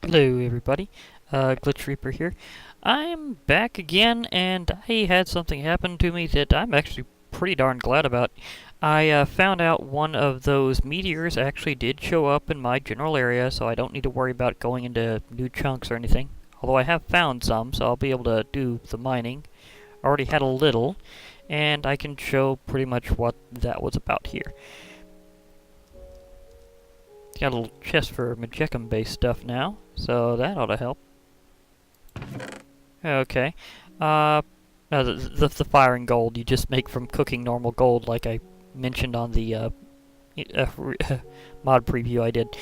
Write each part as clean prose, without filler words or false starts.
Hello everybody, Glitch Reaper here. I'm back again, and I had something happen to me that I'm actually pretty darn glad about. I found out one of those meteors actually did show up in my general area, so I don't need to worry about going into new chunks or anything. Although I have found some, so I'll be able to do the mining. Already had a little, and I can show pretty much what that was about here. Got a little chest for magicum-based stuff now, so that ought to help. Okay. The fire and gold you just make from cooking normal gold, like I mentioned on the mod preview I did.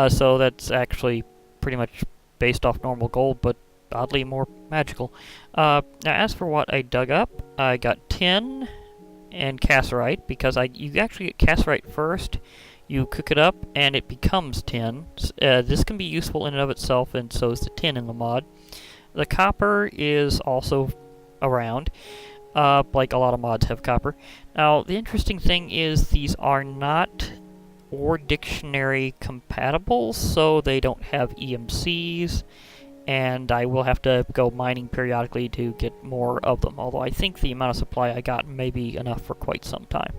So that's actually pretty much based off normal gold, but oddly more magical. Now, as for what I dug up, I got tin and cassiterite, because you actually get cassiterite first. You cook it up, and it becomes tin. This can be useful in and of itself, and so is the tin in the mod. The copper is also around, like a lot of mods have copper. Now, the interesting thing is these are not Ore Dictionary compatible, so they don't have EMCs, and I will have to go mining periodically to get more of them, although I think the amount of supply I got may be enough for quite some time.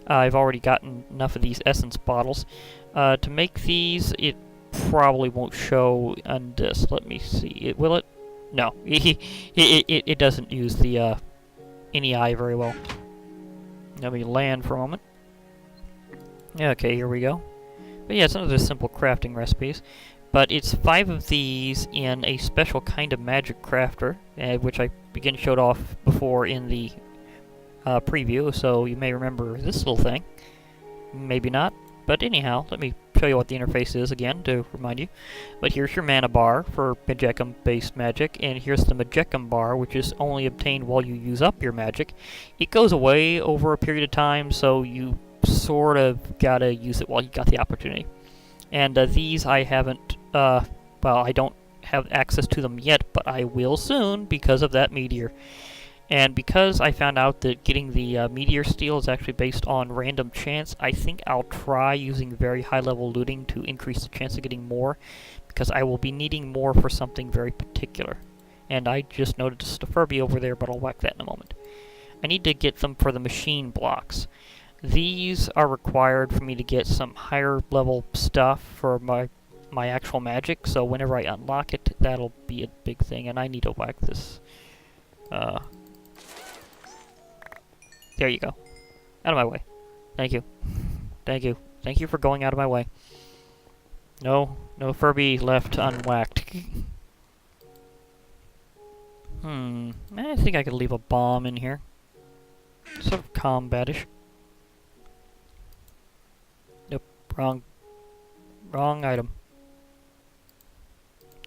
I've already gotten enough of these essence bottles. To make these, it probably won't show on this. Let me see. Will it? No. It doesn't use the NEI very well. Let me land for a moment. Okay, here we go. But yeah, it's another simple crafting recipes. But it's 5 of these in a special kind of magic crafter, which I again showed off before in the preview, so you may remember this little thing. Maybe not. But anyhow, let me show you what the interface is again to remind you. But here's your mana bar for magicum-based magic, and here's the magicum bar, which is only obtained while you use up your magic. It goes away over a period of time, so you sort of gotta use it while you got the opportunity. And these I haven't, well, I don't have access to them yet, but I will soon because of that meteor. And because I found out that getting the meteor steel is actually based on random chance, I think I'll try using very high-level looting to increase the chance of getting more, because I will be needing more for something very particular. And I just noticed a Furby over there, but I'll whack that in a moment. I need to get them for the machine blocks. These are required for me to get some higher-level stuff for my actual magic, so whenever I unlock it, that'll be a big thing, and I need to whack this. There you go. Out of my way. Thank you. Thank you. Thank you for going out of my way. No Furby left unwhacked. I think I could leave a bomb in here. Sort of combatish. Nope. Wrong item.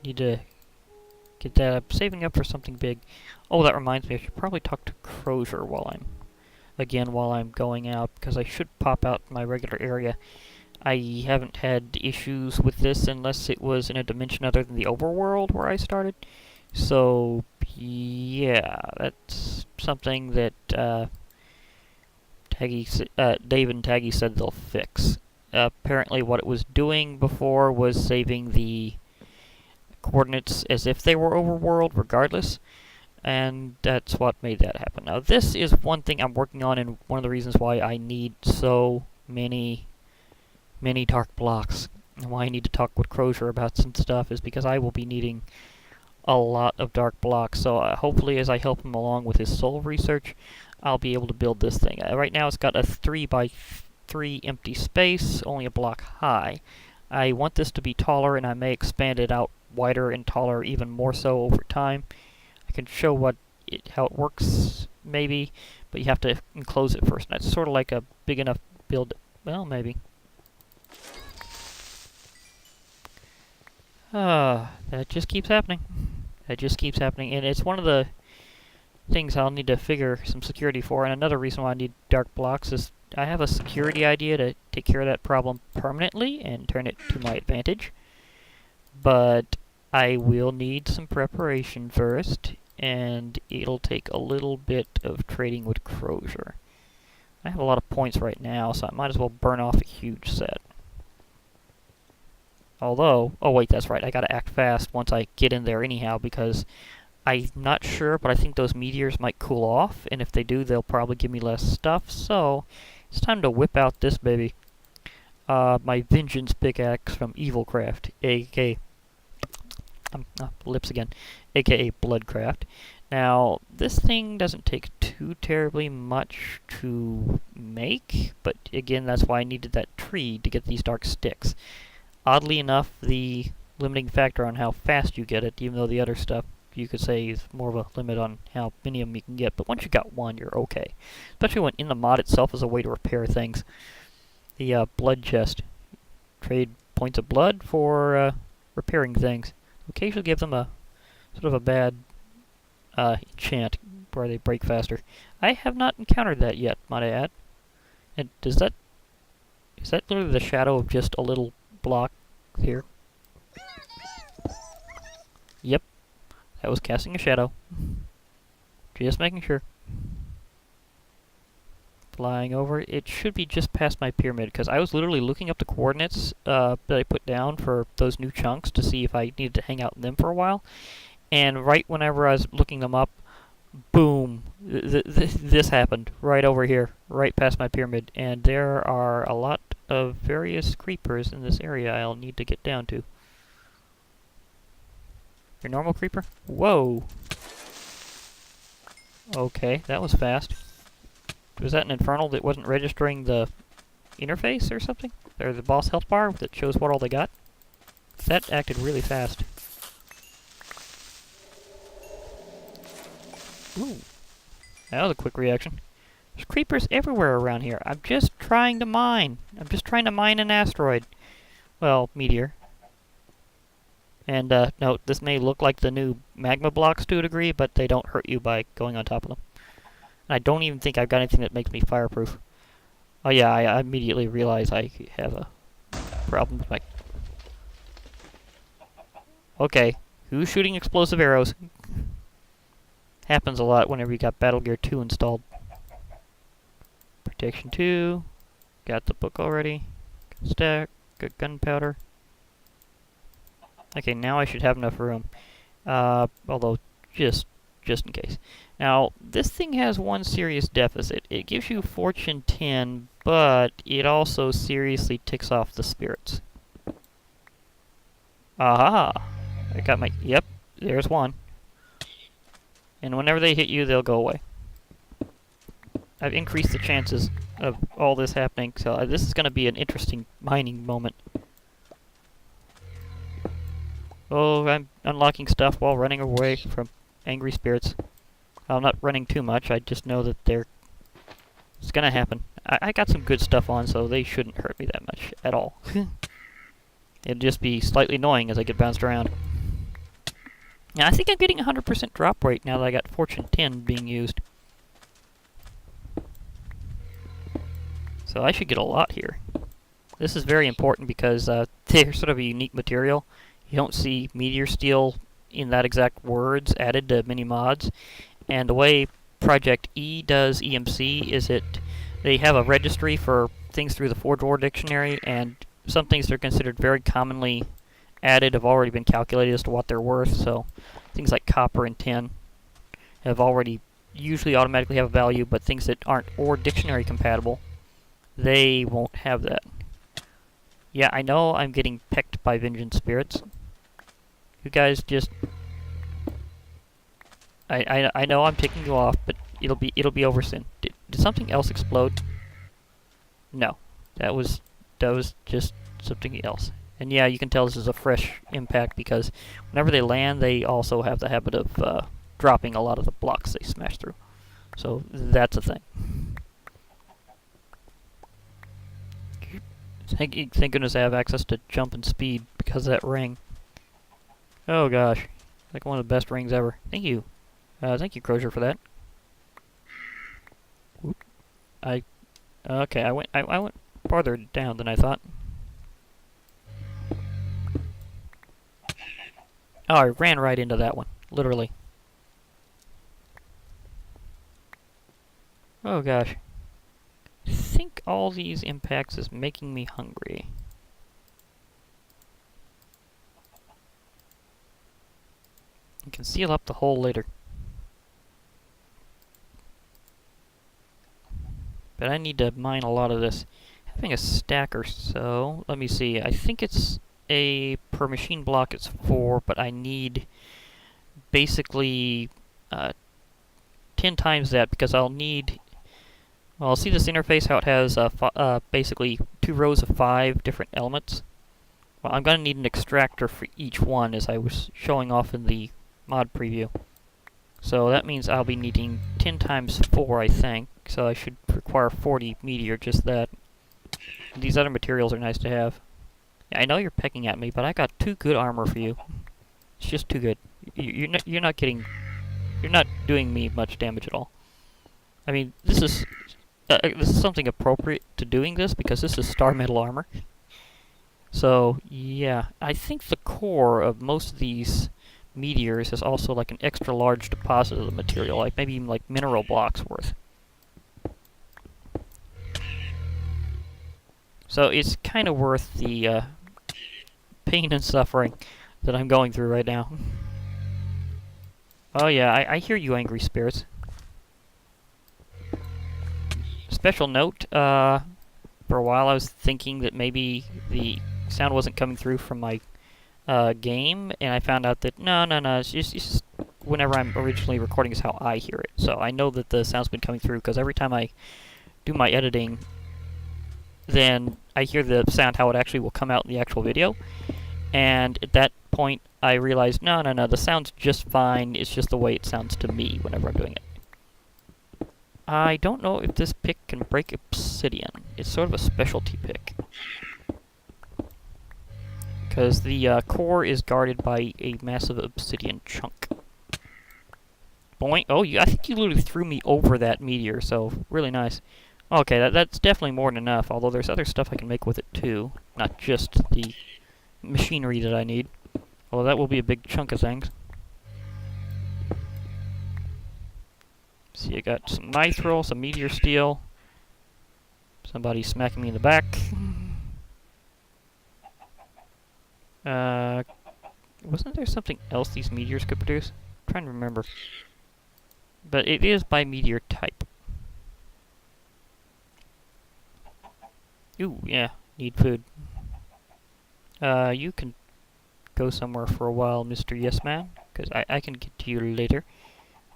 Need to get that up. Saving up for something big. Oh, that reminds me, I should probably talk to Crozier while I'm going out, because I should pop out my regular area. I haven't had issues with this unless it was in a dimension other than the overworld where I started. So, yeah, that's something that Dave and Taggy said they'll fix. Apparently what it was doing before was saving the coordinates as if they were overworld regardless. And that's what made that happen. Now, this is one thing I'm working on, and one of the reasons why I need so many dark blocks, and why I need to talk with Crozier about some stuff, is because I will be needing a lot of dark blocks. So hopefully, as I help him along with his soul research, I'll be able to build this thing. Right now, it's got a 3x3 empty space, only a block high. I want this to be taller, and I may expand it out wider and taller even more so over time. I can show how it works, maybe, but you have to enclose it first. And that's sort of like a big enough build. Well, maybe. That just keeps happening. That just keeps happening, and it's one of the things I'll need to figure some security for. And another reason why I need dark blocks is I have a security idea to take care of that problem permanently and turn it to my advantage. But I will need some preparation first, and it'll take a little bit of trading with Crozier. I have a lot of points right now, so I might as well burn off a huge set. Although, oh wait, that's right, I gotta act fast once I get in there anyhow, because I'm not sure, but I think those meteors might cool off, and if they do, they'll probably give me less stuff, so it's time to whip out this baby. My vengeance pickaxe from Evilcraft, aka lips again, aka Bloodcraft. Now, this thing doesn't take too terribly much to make, but again, that's why I needed that tree to get these dark sticks. Oddly enough, the limiting factor on how fast you get it, even though the other stuff you could say is more of a limit on how many of them you can get, but once you got one, you're okay. Especially when in the mod itself is a way to repair things. The blood chest. Trade points of blood for repairing things. Occasionally give them a sort of a bad enchant where they break faster. I have not encountered that yet, might I add. And is that literally the shadow of just a little block here? Yep, that was casting a shadow. Just making sure. Flying over. It should be just past my pyramid, because I was literally looking up the coordinates that I put down for those new chunks to see if I needed to hang out in them for a while. And right whenever I was looking them up, boom, this happened right over here, right past my pyramid. And there are a lot of various creepers in this area I'll need to get down to. Your normal creeper? Whoa! Okay, that was fast. Was that an infernal that wasn't registering the interface or something? Or the boss health bar that shows what all they got? That acted really fast. Ooh. That was a quick reaction. There's creepers everywhere around here. I'm just trying to mine. I'm just trying to mine an asteroid. Well, meteor. And, note, this may look like the new magma blocks to a degree, but they don't hurt you by going on top of them. And I don't even think I've got anything that makes me fireproof. Oh yeah, I immediately realize I have a problem with my... Okay, who's shooting explosive arrows? Happens a lot whenever you got Battle Gear 2 installed. Protection 2. Got the book already. Good stack. Good gunpowder. Okay, now I should have enough room. Although, just in case. Now, this thing has one serious deficit. It gives you Fortune 10, but it also seriously ticks off the spirits. Aha! I got my... Yep, there's one. And whenever they hit you, they'll go away. I've increased the chances of all this happening, so this is going to be an interesting mining moment. Oh, I'm unlocking stuff while running away from angry spirits. I'm not running too much, I just know that it's going to happen. I got some good stuff on, so they shouldn't hurt me that much at all. It'll just be slightly annoying as I get bounced around. Now, I think I'm getting 100% drop rate now that I got Fortune 10 being used. So I should get a lot here. This is very important because they're sort of a unique material. You don't see Meteor Steel in that exact words added to many mods. And the way Project E does EMC is they have a registry for things through the Forge War Dictionary, and some things that are considered very commonly added have already been calculated as to what they're worth. So things like copper and tin have already usually automatically have a value, but things that aren't or dictionary compatible, they won't have that. Yeah, I know I'm getting pecked by vengeance spirits. You guys just... I know I'm ticking you off, but it'll be over soon. Did something else explode? No. That was just something else. And yeah, you can tell this is a fresh impact because whenever they land, they also have the habit of dropping a lot of the blocks they smash through. So that's a thing. Thank goodness I have access to jump and speed because of that ring. Oh gosh, like one of the best rings ever. Thank you. Thank you, Crozier, for that. Oop. Okay, I went farther down than I thought. Oh, I ran right into that one, literally. Oh gosh. I think all these impacts is making me hungry. I can seal up the hole later. But I need to mine a lot of this. Having a stack or so, let me see, I think it's per machine block it's 4, but I need basically 10 times that, because I'll need, well, see this interface, how it has basically 2 rows of 5 different elements? Well, I'm going to need an extractor for each one, as I was showing off in the mod preview. So that means I'll be needing 10 times 4, I think, so I should require 40 Meteor, just that. These other materials are nice to have. Yeah, I know you're pecking at me, but I got 2 good armor for you. It's just too good. You're not getting... You're not doing me much damage at all. I mean, this is something appropriate to doing this, because this is star metal armor. So, yeah, I think the core of most of these meteors is also like an extra large deposit of the material, like maybe even like mineral blocks worth. So it's kind of worth the pain and suffering that I'm going through right now. Oh yeah, I hear you, angry spirits. Special note, for a while I was thinking that maybe the sound wasn't coming through from my game, and I found out that no, it's just whenever I'm originally recording is how I hear it. So I know that the sound's been coming through, because every time I do my editing, then I hear the sound how it actually will come out in the actual video, and at that point I realized no, the sound's just fine, it's just the way it sounds to me whenever I'm doing it. I don't know if this pick can break obsidian. It's sort of a specialty pick, because the core is guarded by a massive obsidian chunk. Boing! Oh, I think you literally threw me over that meteor, so really nice. Okay, that's definitely more than enough, although there's other stuff I can make with it too, not just the machinery that I need. Although that will be a big chunk of things. See, I got some mithril, some meteor steel. Somebody smacking me in the back. Wasn't there something else these meteors could produce? I'm trying to remember. But it is by meteor type. Ooh, yeah, need food. You can go somewhere for a while, Mr. Yes Man, because I can get to you later.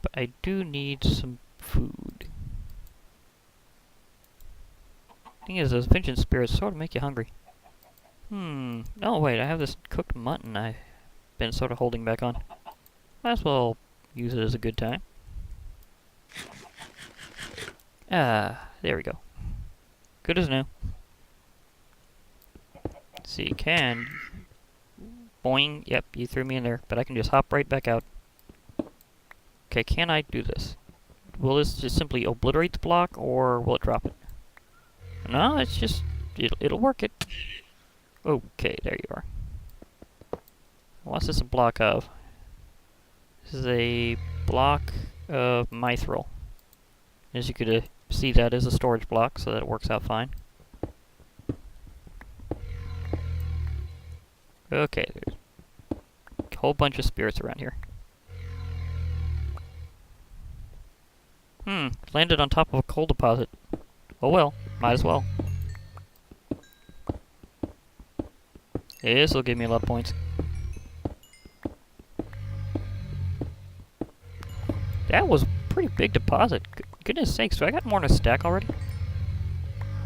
But I do need some food. Thing is, those vengeance spirits sort of make you hungry. Oh wait, I have this cooked mutton I've been sort of holding back on. Might as well use it as a good time. There we go. Good as new. Let's see, can... Boing, yep, you threw me in there, but I can just hop right back out. Okay, can I do this? Will this just simply obliterate the block, or will it drop it? No, it's just... It'll work it. Okay, there you are. What's this a block of? This is a block of mithril. As you could see, that is a storage block, so that works out fine. Okay, there's a whole bunch of spirits around here. Landed on top of a coal deposit. Oh well, might as well. This'll give me a lot of points. That was a pretty big deposit. Goodness sakes, do I got more than a stack already?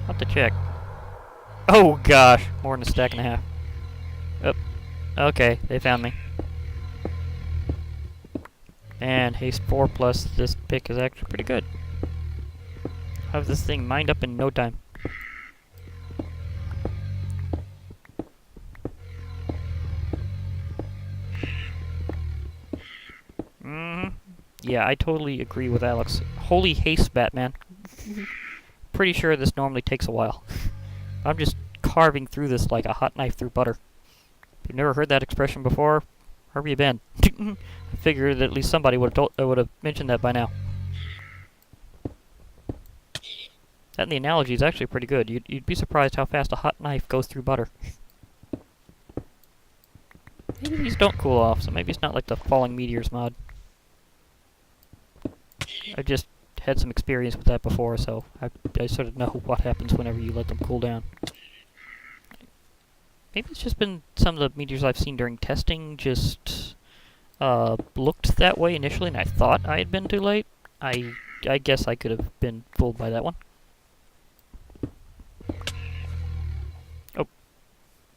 I'll have to check. Oh gosh, more than a stack and a half. Okay, they found me. And haste 4 plus this pick is actually pretty good. I'll have this thing mined up in no time. Yeah, I totally agree with Alex. Holy haste, Batman. Pretty sure this normally takes a while. I'm just carving through this like a hot knife through butter. If you've never heard that expression before, where have you been? I figured that at least somebody would have mentioned that by now. That and the analogy is actually pretty good. You'd be surprised how fast a hot knife goes through butter. Maybe these don't cool off, so maybe it's not like the falling meteors mod. I just had some experience with that before, so I sort of know what happens whenever you let them cool down. Maybe it's just been some of the meteors I've seen during testing just looked that way initially, and I thought I had been too late. I guess I could have been fooled by that one. Oh.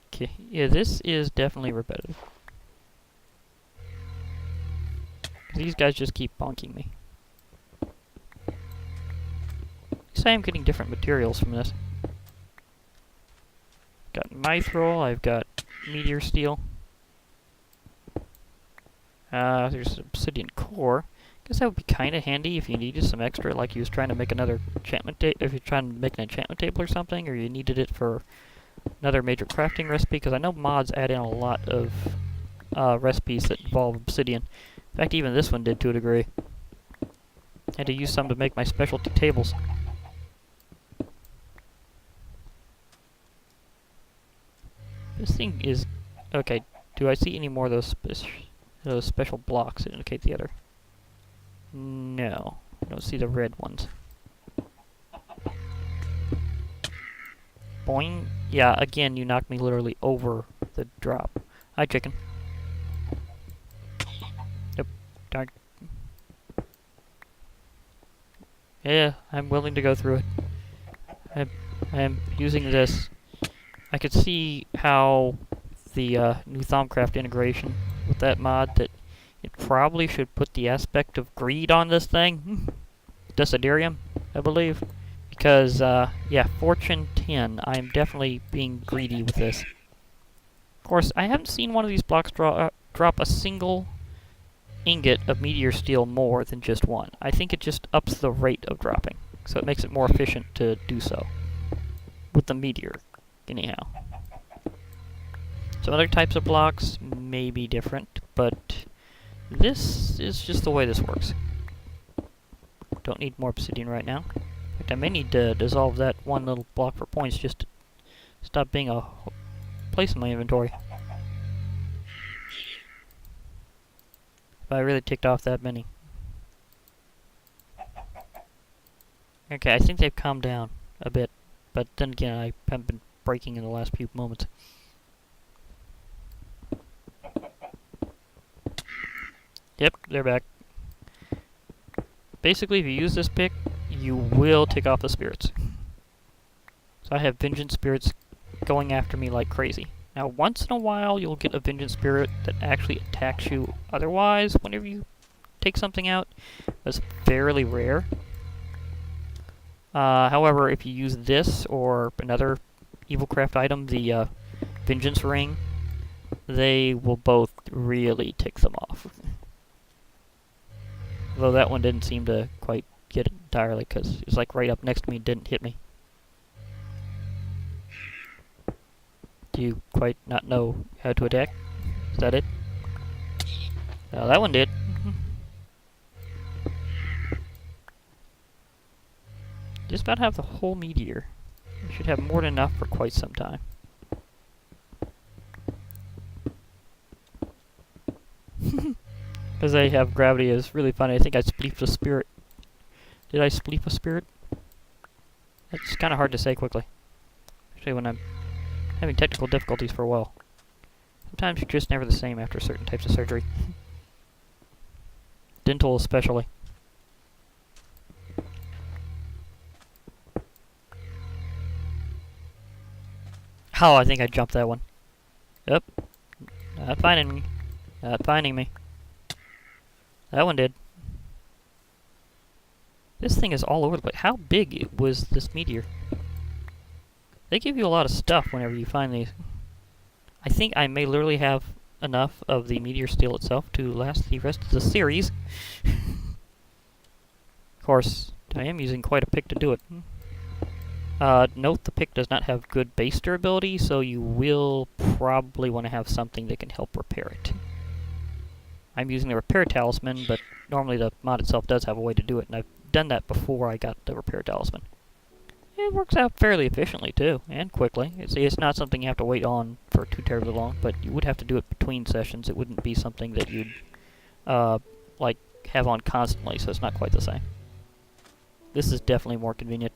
Okay, yeah, this is definitely repetitive. These guys just keep bonking me. At least I am getting different materials from this. Got mithril, I've got meteor steel. There's obsidian core. Guess that would be kind of handy if you needed some extra, like you was trying to make another enchantment if you're trying to make an enchantment table or something, or you needed it for another major crafting recipe, because I know mods add in a lot of recipes that involve obsidian. In fact, even this one did to a degree. Had to use some to make my specialty tables. This thing is... Okay, do I see any more of those special blocks that indicate the other? No, I don't see the red ones. Boing. Yeah, again, you knocked me literally over the drop. Hi, chicken. Yep, darn. Yeah, I'm willing to go through it. I'm using this. I could see how the new Thaumcraft integration with that mod, that it probably should put the aspect of greed on this thing. Desiderium, I believe. Because, yeah, Fortune 10, I'm definitely being greedy with this. Of course, I haven't seen one of these blocks drop a single ingot of meteor steel more than just one. I think it just ups the rate of dropping, so it makes it more efficient to do so. With the meteor, anyhow. Some other types of blocks may be different, but this is just the way this works. Don't need more obsidian right now. In fact, I may need to dissolve that one little block for points just to stop being a place in my inventory. If I really ticked off that many. Okay, I think they've calmed down a bit, but then again, I haven't been breaking in the last few moments. Yep, they're back. Basically, if you use this pick, you will tick off the spirits. So I have vengeance spirits going after me like crazy. Now, once in a while, you'll get a vengeance spirit that actually attacks you otherwise whenever you take something out. That's fairly rare. However, if you use this or another Evilcraft item, the Vengeance Ring, they will both really tick them off. Though that one didn't seem to quite get it entirely, because it was like right up next to me and didn't hit me. Do you quite not know how to attack? Is that it? No, that one did. Just about have the whole meteor. We should have more than enough for quite some time. Because they have gravity is really funny. I think I spleefed a spirit. Did I spleef a spirit? That's kind of hard to say quickly. Especially when I'm having technical difficulties for a while. Sometimes you're just never the same after certain types of surgery. Dental especially. Oh, I think I jumped that one. Yep. Not finding me. Not finding me. That one did. This thing is all over the place. How big was this meteor? They give you a lot of stuff whenever you find these. I think I may literally have enough of the meteor steel itself to last the rest of the series. Of course, I am using quite a pick to do it. Note the pick does not have good base durability, so you will probably want to have something that can help repair it. I'm using the repair talisman, but normally the mod itself does have a way to do it, and I've done that before I got the repair talisman. It works out fairly efficiently, too, and quickly. It's not something you have to wait on for too terribly long, but you would have to do it between sessions. It wouldn't be something that you'd, like, have on constantly, so it's not quite the same. This is definitely more convenient.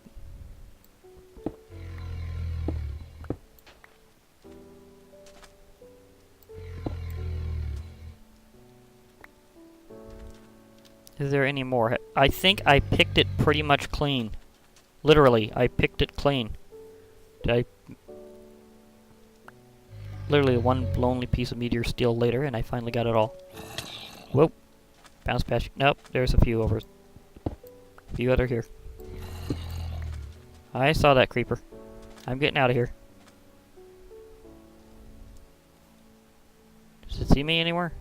Is there any more? I think I picked it pretty much clean. Literally, I picked it clean. Literally one lonely piece of meteor steel later, and I finally got it all. Whoa. Bounce past. Nope, there's a few over. A few other here. I saw that creeper. I'm getting out of here. Does it see me anywhere?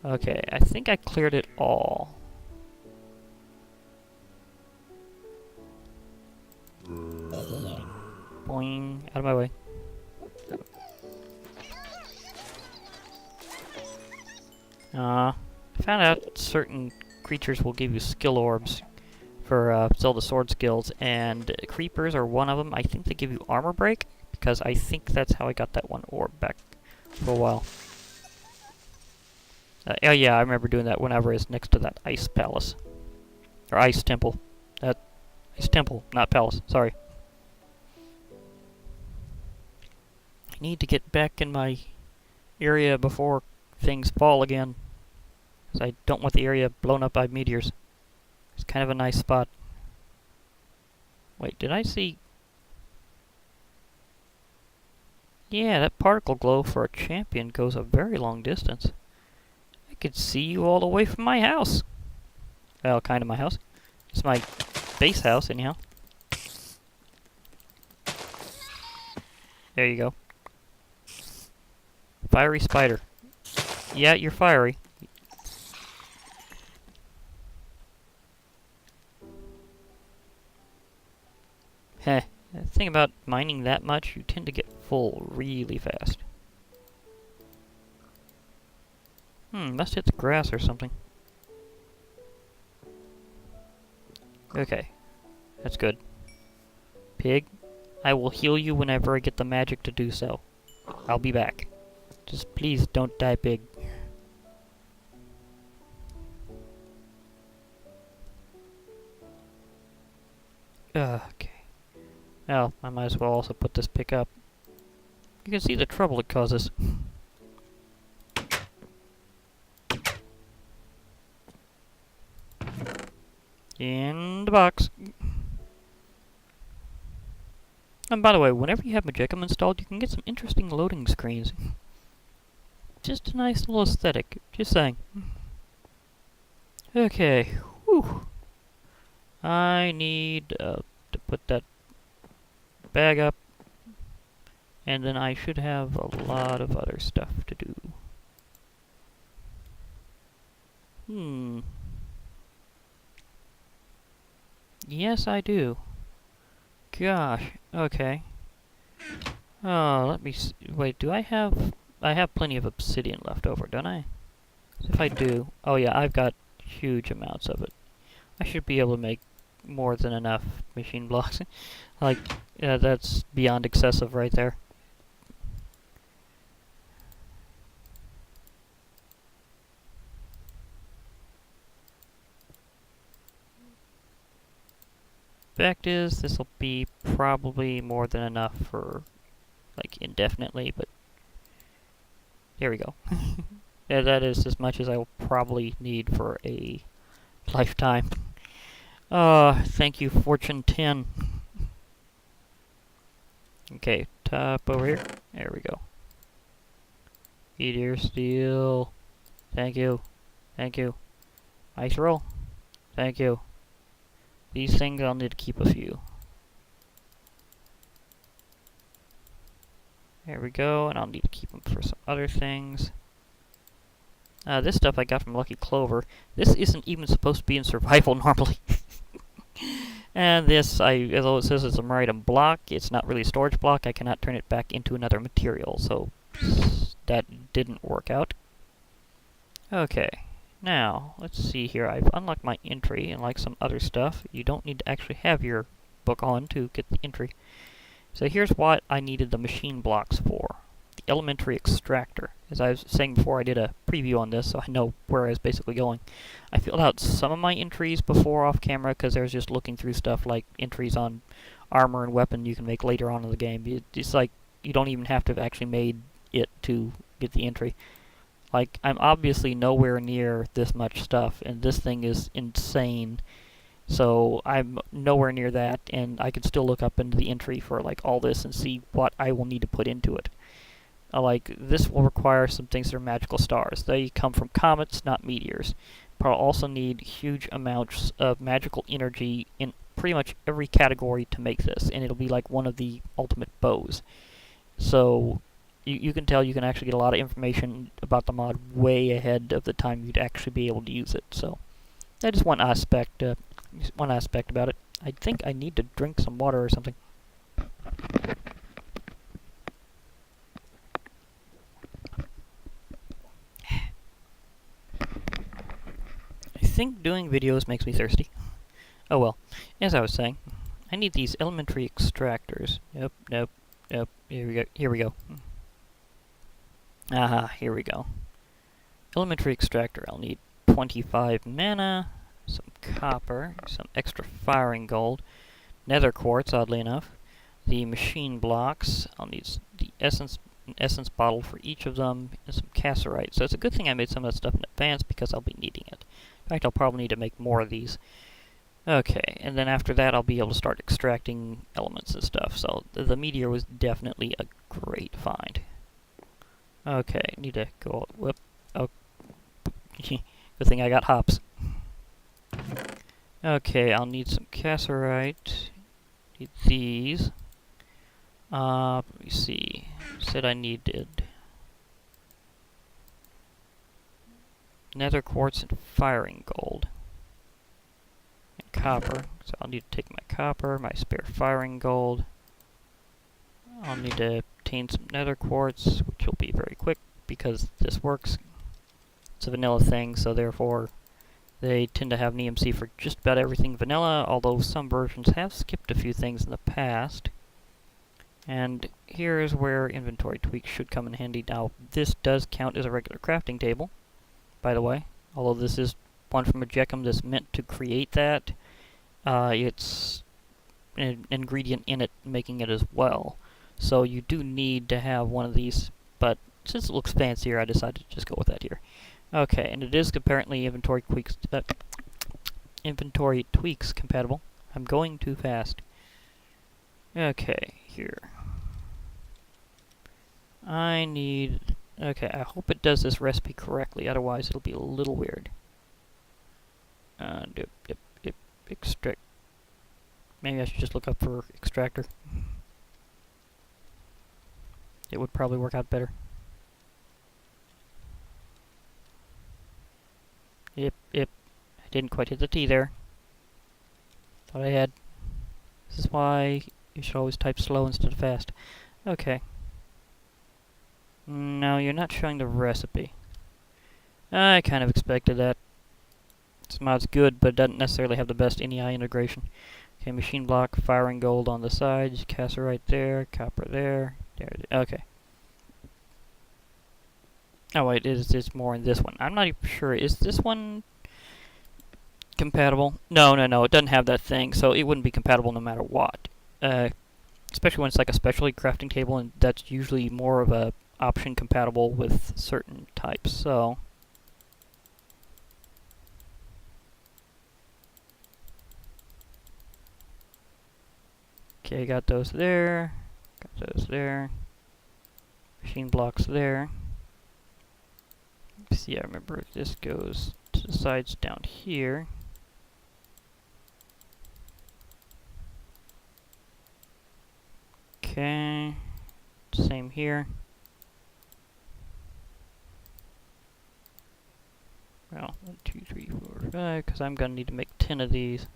Okay, I think I cleared it all. Boing. Out of my way. I found out certain creatures will give you skill orbs for Zelda sword skills, and creepers are one of them. I think they give you armor break, because I think that's how I got that one orb back for a while. Oh yeah, I remember doing that whenever I was next to that ice palace. Or ice temple. Ice temple, not palace, sorry. I need to get back in my area before things fall again. Because I don't want the area blown up by meteors. It's kind of a nice spot. Wait, did I see... Yeah, that particle glow for a champion goes a very long distance. I could see you all the way from my house. Well, kind of my house. It's my base house, anyhow. There you go. Fiery spider. Yeah, you're fiery. Heh. The thing about mining that much, you tend to get full really fast. Must hit the grass or something. Okay. That's good. Pig, I will heal you whenever I get the magic to do so. I'll be back. Just please don't die, pig. Okay. Well, I might as well also put this pick up. You can see the trouble it causes. In the box. And by the way, whenever you have Magicum installed, you can get some interesting loading screens. Just a nice little aesthetic. Just saying. Okay. Whew. I need to put that bag up. And then I should have a lot of other stuff to do. Yes, I do. Gosh, okay. Oh, let me see. Wait, do I have... I have plenty of obsidian left over, don't I? So if I do... Oh yeah, I've got huge amounts of it. I should be able to make more than enough machine blocks. Like, that's beyond excessive right there. Fact is, this will be probably more than enough for, like, indefinitely, but there we go. Yeah, that is as much as I will probably need for a lifetime. Thank you, Fortune 10. Okay, top over here. There we go. Meteor steel. Thank you. Thank you. Ice roll. Thank you. These things, I'll need to keep a few. There we go, and I'll need to keep them for some other things. This stuff I got from Lucky Clover. This isn't even supposed to be in survival normally. And this, although it says it's a Meridian block, it's not really a storage block. I cannot turn it back into another material, so that didn't work out. Okay. Now, let's see here. I've unlocked my entry, and like some other stuff, you don't need to actually have your book on to get the entry. So here's what I needed the machine blocks for. The elementary extractor. As I was saying before, I did a preview on this, so I know where I was basically going. I filled out some of my entries before off camera because I was just looking through stuff like entries on armor and weapon you can make later on in the game. It's like you don't even have to have actually made it to get the entry. Like, I'm obviously nowhere near this much stuff, and this thing is insane. So I'm nowhere near that, and I could still look up into the entry for like all this and see what I will need to put into it. Like, this will require some things that are magical stars. They come from comets, not meteors. But I'll also need huge amounts of magical energy in pretty much every category to make this, and it'll be like one of the ultimate bows. So you can tell you can actually get a lot of information about the mod way ahead of the time you'd actually be able to use it. So that's just one aspect about it. I think I need to drink some water or something. I think doing videos makes me thirsty. Oh well, as I was saying, I need these elementary extractors. Nope. Here we go. Aha, here we go. Elementary extractor, I'll need 25 mana, some copper, some extra firing gold, nether quartz, oddly enough, the machine blocks, I'll need the essence bottle for each of them, and some cassiterite. So it's a good thing I made some of that stuff in advance because I'll be needing it. In fact, I'll probably need to make more of these. Okay, and then after that I'll be able to start extracting elements and stuff. So the Meteor was definitely a great find. Okay, need to go, whoop, oh, good thing I got hops. Okay, I'll need some cassiterite, need these. Let me see, said I needed nether quartz and firing gold. And copper, so I'll need to take my copper, my spare firing gold. I'll need to obtain some nether quartz, which will be very quick because this works. It's a vanilla thing, so therefore they tend to have an EMC for just about everything vanilla, although some versions have skipped a few things in the past. And here's where inventory tweaks should come in handy. Now, this does count as a regular crafting table, by the way, although this is one from a Jeckum that's meant to create that. It's an ingredient in it making it as well. So you do need to have one of these, but since it looks fancier, I decided to just go with that here. Okay, and it is apparently inventory tweaks compatible. I'm going too fast. Okay, here. Okay, I hope it does this recipe correctly, otherwise it'll be a little weird. Extract. Maybe I should just look up for extractor. It would probably work out better. Yep. I didn't quite hit the T there. Thought I had. This is why you should always type slow instead of fast. Okay. No, you're not showing the recipe. I kind of expected that. This mod's good, but it doesn't necessarily have the best NEI integration. Okay, machine block, firing gold on the sides, cassiterite there, copper there. Okay. Oh wait, it's more in this one. I'm not even sure. Is this one compatible? No, it doesn't have that thing, so it wouldn't be compatible no matter what. Especially when it's like a specialty crafting table, and that's usually more of a option compatible with certain types, so. Okay, got those there. Got those there. Machine blocks there. See, I remember this goes to the sides down here. Okay. Same here. Well, 1, 2, 3, 4, 5, because I'm going to need to make 10 of these.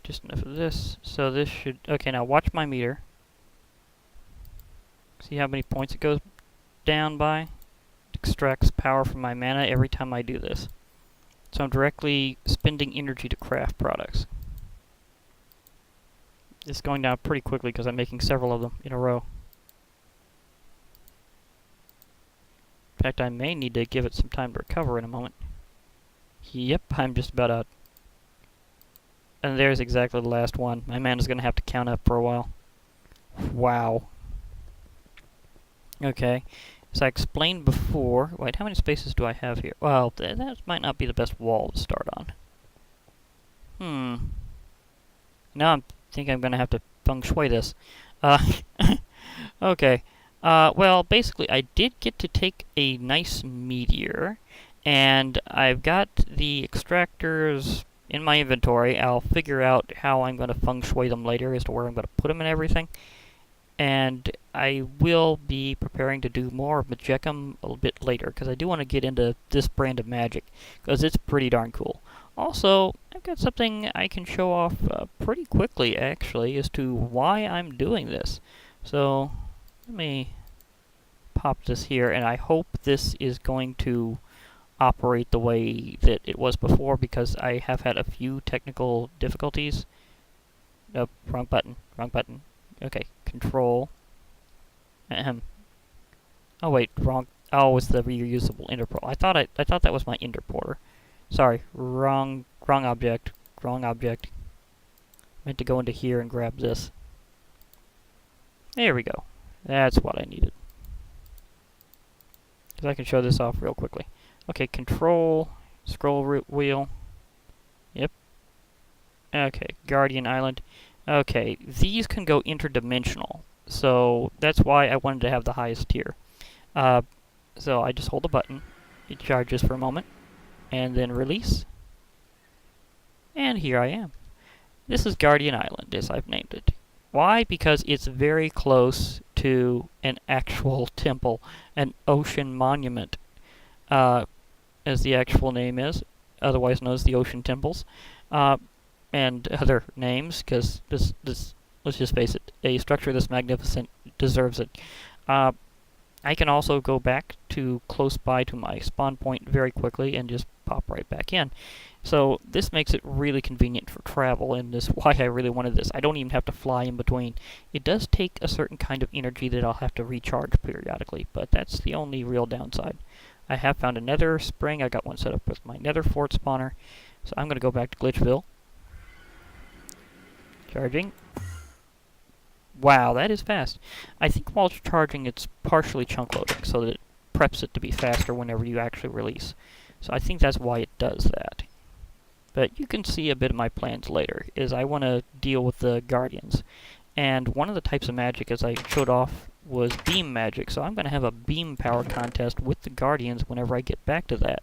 Just enough of this. So this should... Okay, now watch my meter. See how many points it goes down by? It extracts power from my mana every time I do this. So I'm directly spending energy to craft products. It's going down pretty quickly because I'm making several of them in a row. In fact, I may need to give it some time to recover in a moment. Yep, I'm just about out. And there's exactly the last one. My man is going to have to count up for a while. Wow. Okay. As I explained before... Wait, how many spaces do I have here? Well, that might not be the best wall to start on. Now I think I'm going to have to feng shui this. Okay. Well, basically, I did get to take a nice meteor, and I've got the extractors in my inventory. I'll figure out how I'm going to feng shui them later as to where I'm going to put them and everything. And I will be preparing to do more of Magicum a little bit later, because I do want to get into this brand of magic, because it's pretty darn cool. Also, I've got something I can show off pretty quickly, actually, as to why I'm doing this. So, let me pop this here, and I hope this is going to operate the way that it was before, because I have had a few technical difficulties. Nope, wrong button, wrong button. Okay, control. Ahem. Oh wait, wrong. Oh, it's the reusable interpol. I thought that was my interporter. Sorry, wrong object. Wrong object. Meant to go into here and grab this. There we go. That's what I needed. Because I can show this off real quickly. Okay, control, scroll wheel. Yep. Okay, Guardian Island. Okay, these can go interdimensional. So that's why I wanted to have the highest tier. So I just hold the button. It charges for a moment. And then release. And here I am. This is Guardian Island, as I've named it. Why? Because it's very close to an actual temple, an ocean monument, as the actual name is, otherwise known as the Ocean Temples, and other names, because this, let's just face it, a structure this magnificent deserves it. I can also go back to close by to my spawn point very quickly and just pop right back in. So this makes it really convenient for travel, and this is why I really wanted this. I don't even have to fly in between. It does take a certain kind of energy that I'll have to recharge periodically, but that's the only real downside. I have found a nether spring. I got one set up with my nether fort spawner. So I'm going to go back to Glitchville. Charging. Wow, that is fast. I think while it's charging, it's partially chunk loading, so that it preps it to be faster whenever you actually release. So I think that's why it does that. But you can see a bit of my plans later, is I want to deal with the Guardians. And one of the types of magic, as I showed off, was beam magic. So I'm going to have a beam power contest with the Guardians whenever I get back to that.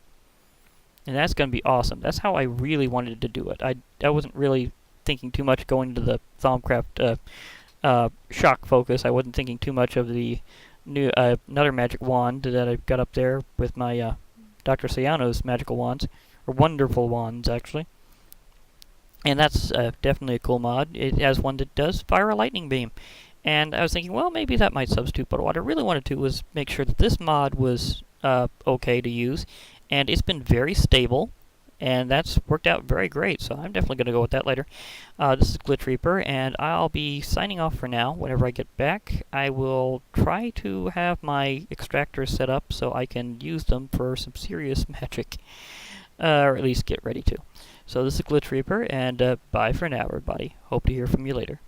And that's going to be awesome. That's how I really wanted to do it. I wasn't really thinking too much going to the Thaumcraft shock focus. I wasn't thinking too much of the new another magic wand that I've got up there with my Dr. Sayano's magical wands. Or wonderful wands, actually. And that's definitely a cool mod. It has one that does fire a lightning beam. And I was thinking, well, maybe that might substitute, but what I really wanted to was make sure that this mod was okay to use. And it's been very stable, and that's worked out very great, so I'm definitely going to go with that later. This is Glitch Reaper, and I'll be signing off for now. Whenever I get back, I will try to have my extractors set up so I can use them for some serious magic. Or at least get ready to. So this is Glitch Reaper, and bye for now, everybody. Hope to hear from you later.